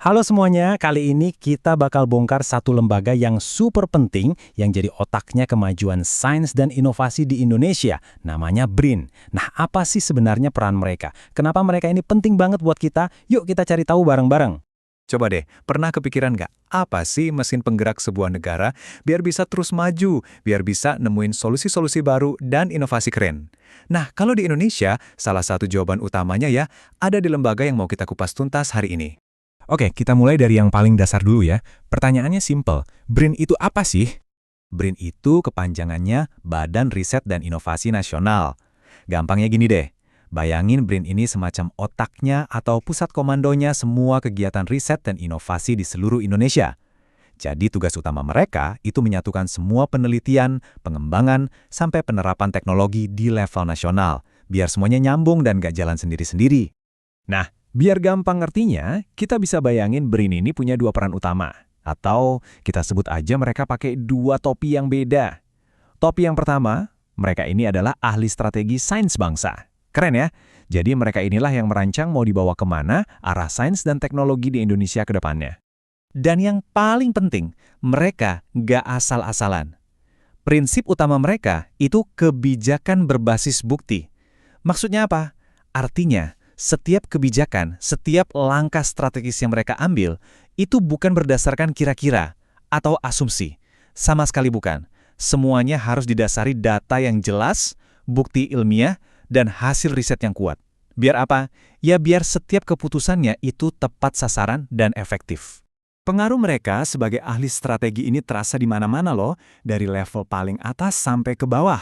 Halo semuanya, kali ini kita bakal bongkar satu lembaga yang super penting yang jadi otaknya kemajuan sains dan inovasi di Indonesia, namanya BRIN. Nah, apa sih sebenarnya peran mereka? Kenapa mereka ini penting banget buat kita? Yuk kita cari tahu bareng-bareng. Coba deh, pernah kepikiran nggak, apa sih mesin penggerak sebuah negara biar bisa terus maju, biar bisa nemuin solusi-solusi baru dan inovasi keren? Nah, kalau di Indonesia, salah satu jawaban utamanya ya, ada di lembaga yang mau kita kupas tuntas hari ini. Oke, kita mulai dari yang paling dasar dulu ya. Pertanyaannya simple. BRIN itu apa sih? BRIN itu kepanjangannya Badan Riset dan Inovasi Nasional. Gampangnya gini deh, bayangin BRIN ini semacam otaknya atau pusat komandonya semua kegiatan riset dan inovasi di seluruh Indonesia. Jadi tugas utama mereka itu menyatukan semua penelitian, pengembangan, sampai penerapan teknologi di level nasional, biar semuanya nyambung dan gak jalan sendiri-sendiri. Nah, biar gampang ngertinya, kita bisa bayangin BRIN ini punya dua peran utama. Atau kita sebut aja mereka pakai dua topi yang beda. Topi yang pertama, mereka ini adalah ahli strategi sains bangsa. Keren ya? Jadi mereka inilah yang merancang mau dibawa kemana arah sains dan teknologi di Indonesia ke depannya. Dan yang paling penting, mereka nggak asal-asalan. Prinsip utama mereka itu kebijakan berbasis bukti. Maksudnya apa? Artinya, setiap kebijakan, setiap langkah strategis yang mereka ambil, itu bukan berdasarkan kira-kira atau asumsi. Sama sekali bukan. Semuanya harus didasari data yang jelas, bukti ilmiah, dan hasil riset yang kuat. Biar apa? Ya biar setiap keputusannya itu tepat sasaran dan efektif. Pengaruh mereka sebagai ahli strategi ini terasa di mana-mana loh, dari level paling atas sampai ke bawah.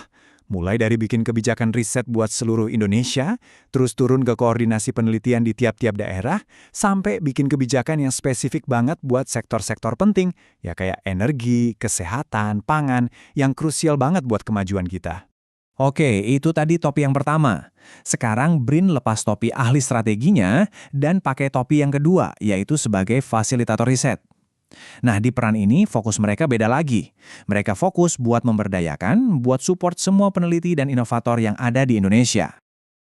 Mulai dari bikin kebijakan riset buat seluruh Indonesia, terus turun ke koordinasi penelitian di tiap-tiap daerah, sampai bikin kebijakan yang spesifik banget buat sektor-sektor penting, ya kayak energi, kesehatan, pangan, yang krusial banget buat kemajuan kita. Oke, itu tadi topi yang pertama. Sekarang BRIN lepas topi ahli strateginya dan pakai topi yang kedua, yaitu sebagai fasilitator riset. Nah, di peran ini fokus mereka beda lagi. Mereka fokus buat memberdayakan, buat support semua peneliti dan inovator yang ada di Indonesia.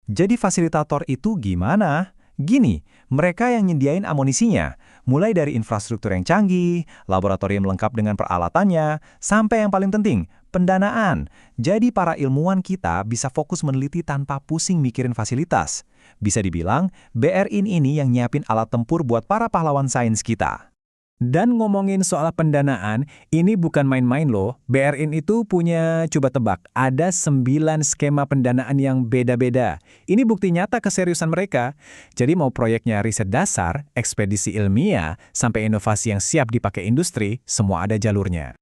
Jadi fasilitator itu gimana? Gini, mereka yang nyediain amunisinya, mulai dari infrastruktur yang canggih, laboratorium lengkap dengan peralatannya, sampai yang paling penting, pendanaan. Jadi para ilmuwan kita bisa fokus meneliti tanpa pusing mikirin fasilitas. Bisa dibilang, BRIN ini yang nyiapin alat tempur buat para pahlawan sains kita. Dan ngomongin soal pendanaan, ini bukan main-main loh. BRIN itu punya, coba tebak, ada 9 skema pendanaan yang beda-beda. Ini bukti nyata keseriusan mereka. Jadi mau proyeknya riset dasar, ekspedisi ilmiah, sampai inovasi yang siap dipakai industri, semua ada jalurnya.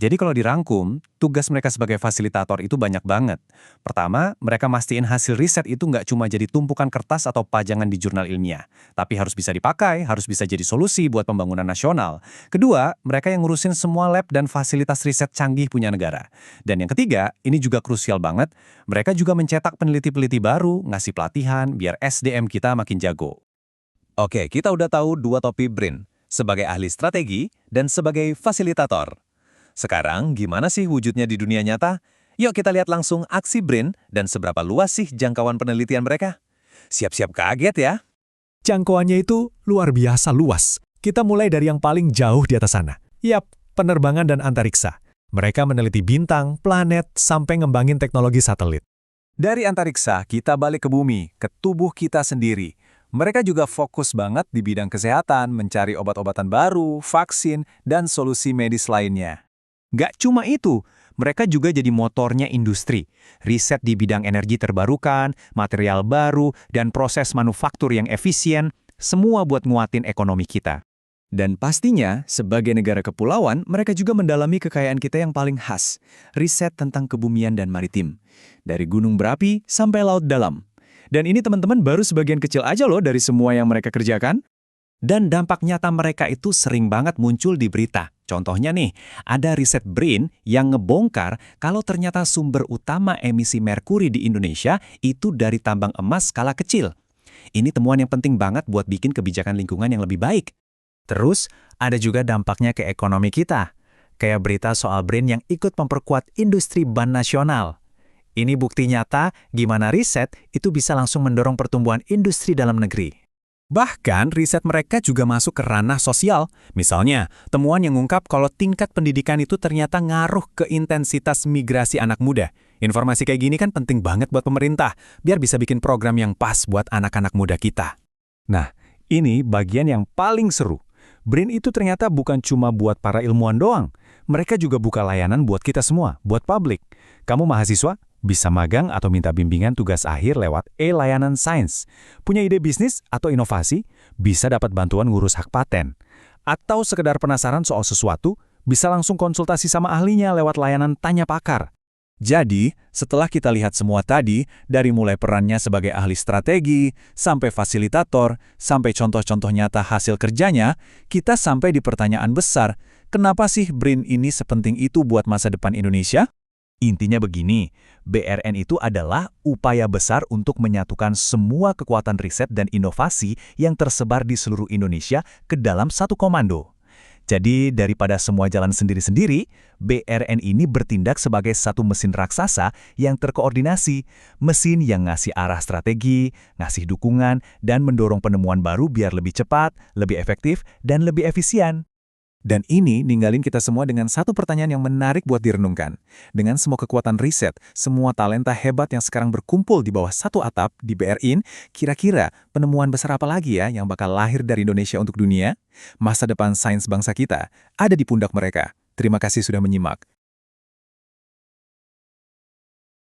Jadi kalau dirangkum, tugas mereka sebagai fasilitator itu banyak banget. Pertama, mereka mastiin hasil riset itu nggak cuma jadi tumpukan kertas atau pajangan di jurnal ilmiah, tapi harus bisa dipakai, harus bisa jadi solusi buat pembangunan nasional. Kedua, mereka yang ngurusin semua lab dan fasilitas riset canggih punya negara. Dan yang ketiga, ini juga krusial banget, mereka juga mencetak peneliti-peneliti baru, ngasih pelatihan, biar SDM kita makin jago. Oke, kita udah tahu dua topi BRIN, sebagai ahli strategi dan sebagai fasilitator. Sekarang, gimana sih wujudnya di dunia nyata? Yuk kita lihat langsung aksi BRIN dan seberapa luas sih jangkauan penelitian mereka. Siap-siap kaget ya. Jangkauannya itu luar biasa luas. Kita mulai dari yang paling jauh di atas sana. Yap, penerbangan dan antariksa. Mereka meneliti bintang, planet, sampai ngembangin teknologi satelit. Dari antariksa, kita balik ke bumi, ke tubuh kita sendiri. Mereka juga fokus banget di bidang kesehatan, mencari obat-obatan baru, vaksin, dan solusi medis lainnya. Gak cuma itu, mereka juga jadi motornya industri. Riset di bidang energi terbarukan, material baru, dan proses manufaktur yang efisien, semua buat nguatin ekonomi kita. Dan pastinya, sebagai negara kepulauan, mereka juga mendalami kekayaan kita yang paling khas, riset tentang kebumian dan maritim. Dari gunung berapi sampai laut dalam. Dan ini teman-teman baru sebagian kecil aja loh dari semua yang mereka kerjakan. Dan dampak nyata mereka itu sering banget muncul di berita. Contohnya nih, ada riset BRIN yang ngebongkar kalau ternyata sumber utama emisi merkuri di Indonesia itu dari tambang emas skala kecil. Ini temuan yang penting banget buat bikin kebijakan lingkungan yang lebih baik. Terus, ada juga dampaknya ke ekonomi kita. Kayak berita soal BRIN yang ikut memperkuat industri ban nasional. Ini bukti nyata gimana riset itu bisa langsung mendorong pertumbuhan industri dalam negeri. Bahkan riset mereka juga masuk ke ranah sosial. Misalnya, temuan yang mengungkap kalau tingkat pendidikan itu ternyata ngaruh ke intensitas migrasi anak muda. Informasi kayak gini kan penting banget buat pemerintah, biar bisa bikin program yang pas buat anak-anak muda kita. Nah, ini bagian yang paling seru. BRIN itu ternyata bukan cuma buat para ilmuwan doang. Mereka juga buka layanan buat kita semua, buat publik. Kamu mahasiswa, bisa magang atau minta bimbingan tugas akhir lewat e-layanan sains. Punya ide bisnis atau inovasi, bisa dapat bantuan ngurus hak paten. Atau sekedar penasaran soal sesuatu, bisa langsung konsultasi sama ahlinya lewat layanan Tanya Pakar. Jadi, setelah kita lihat semua tadi, dari mulai perannya sebagai ahli strategi, sampai fasilitator, sampai contoh-contoh nyata hasil kerjanya, kita sampai di pertanyaan besar, kenapa sih BRIN ini sepenting itu buat masa depan Indonesia? Intinya begini, BRN itu adalah upaya besar untuk menyatukan semua kekuatan riset dan inovasi yang tersebar di seluruh Indonesia ke dalam satu komando. Jadi, daripada semua jalan sendiri-sendiri, BRN ini bertindak sebagai satu mesin raksasa yang terkoordinasi, mesin yang ngasih arah strategi, ngasih dukungan, dan mendorong penemuan baru biar lebih cepat, lebih efektif, dan lebih efisien. Dan ini ninggalin kita semua dengan satu pertanyaan yang menarik buat direnungkan. Dengan semua kekuatan riset, semua talenta hebat yang sekarang berkumpul di bawah satu atap di BRIN, kira-kira penemuan besar apa lagi ya yang bakal lahir dari Indonesia untuk dunia? Masa depan sains bangsa kita ada di pundak mereka. Terima kasih sudah menyimak.